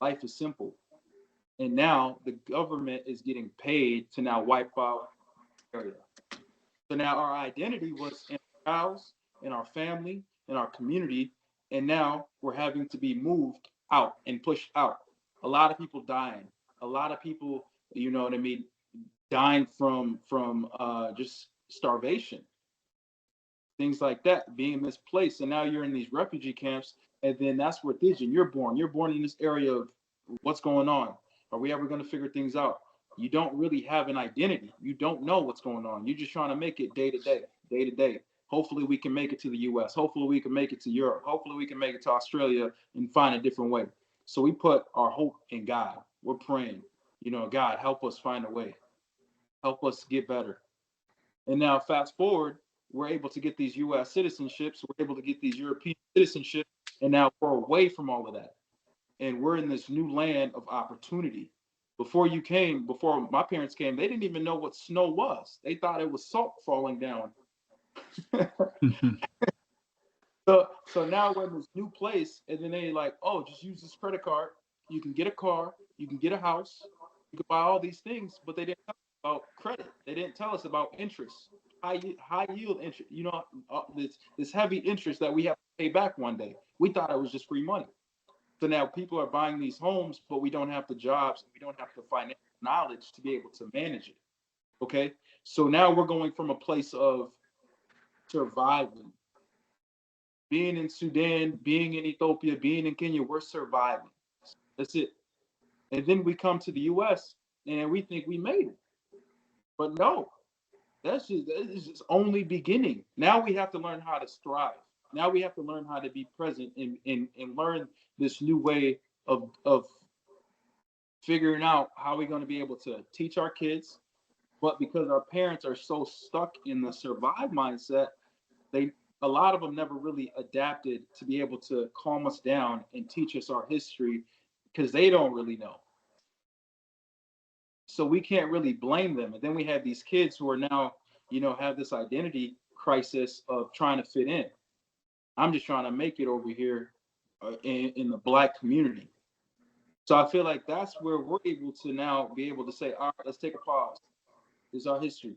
Life is simple. And now the government is getting paid to now wipe out area. So now our identity was in our house, in our family, in our community, and now we're having to be moved out and pushed out. A lot of people dying. A lot of people, you know what I mean, dying from just starvation, things like that, being misplaced. And now you're in these refugee camps, and then that's where Dijon, you're born. You're born in this area of what's going on. Are we ever going to figure things out? You don't really have an identity. You don't know what's going on. You're just trying to make it day to day, day to day. Hopefully we can make it to the US. Hopefully we can make it to Europe. Hopefully we can make it to Australia and find a different way. So we put our hope in God. We're praying, you know, God, help us find a way. Help us get better. And now fast forward, we're able to get these US citizenships, we're able to get these European citizenships, and now we're away from all of that. And we're in this new land of opportunity. Before my parents came, they didn't even know what snow was. They thought it was salt falling down. So now we're in this new place, and then they like, oh, just use this credit card. You can get a car, you can get a house, you can buy all these things, but they didn't tell us about credit. They didn't tell us about interest, high yield interest. You know, this heavy interest that we have to pay back one day. We thought it was just free money. So now people are buying these homes, but we don't have the jobs, we don't have the financial knowledge to be able to manage it. Okay, so now we're going from a place of surviving, being in Sudan, being in Ethiopia, being in Kenya, we're surviving. That's it. And then we come to the US and we think we made it. But no, that is just only beginning. Now we have to learn how to strive. Now we have to learn how to be present and learn this new way of figuring out how we're going to be able to teach our kids. But because our parents are so stuck in the survive mindset, they a lot of them never really adapted to be able to calm us down and teach us our history because they don't really know. So we can't really blame them. And then we have these kids who are now, you know, have this identity crisis of trying to fit in. I'm just trying to make it over here in the Black community. So I feel like that's where we're able to now be able to say, all right, let's take a pause. This is our history.